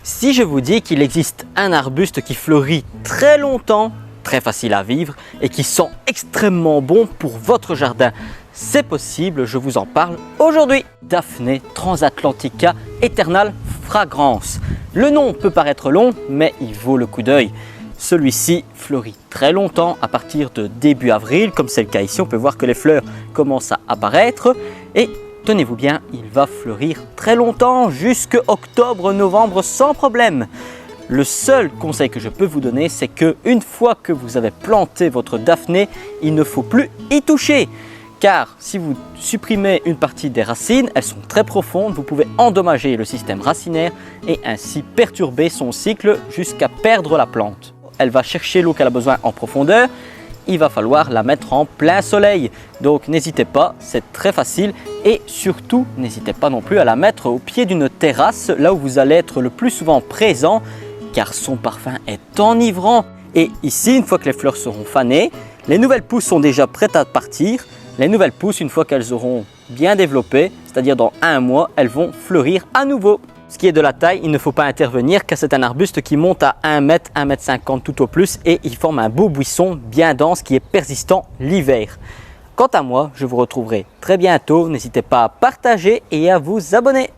Si je vous dis qu'il existe un arbuste qui fleurit très longtemps, très facile à vivre et qui sent extrêmement bon pour votre jardin, c'est possible, je vous en parle aujourd'hui. Daphné transatlantica Eternal Fragrance. Le nom peut paraître long, mais il vaut le coup d'œil. Celui-ci fleurit très longtemps à partir de début avril, comme c'est le cas ici. On peut voir que les fleurs commencent à apparaître et tenez-vous bien, il va fleurir très longtemps, jusqu'à octobre-novembre sans problème. Le seul conseil que je peux vous donner, c'est qu'une fois que vous avez planté votre Daphné, il ne faut plus y toucher. Car si vous supprimez une partie des racines, elles sont très profondes, vous pouvez endommager le système racinaire et ainsi perturber son cycle jusqu'à perdre la plante. Elle va chercher l'eau qu'elle a besoin en profondeur. Il va falloir la mettre en plein soleil. Donc n'hésitez pas, c'est très facile et surtout n'hésitez pas non plus à la mettre au pied d'une terrasse, là où vous allez être le plus souvent présent car son parfum est enivrant. Et ici, une fois que les fleurs seront fanées, les nouvelles pousses sont déjà prêtes à partir. Les nouvelles pousses, une fois qu'elles auront bien développé, c'est-à-dire dans un mois, elles vont fleurir à nouveau. Ce qui est de la taille, il ne faut pas intervenir car c'est un arbuste qui monte à 1 mètre, 1 mètre 50 tout au plus et il forme un beau buisson bien dense qui est persistant l'hiver. Quant à moi, je vous retrouverai très bientôt. N'hésitez pas à partager et à vous abonner.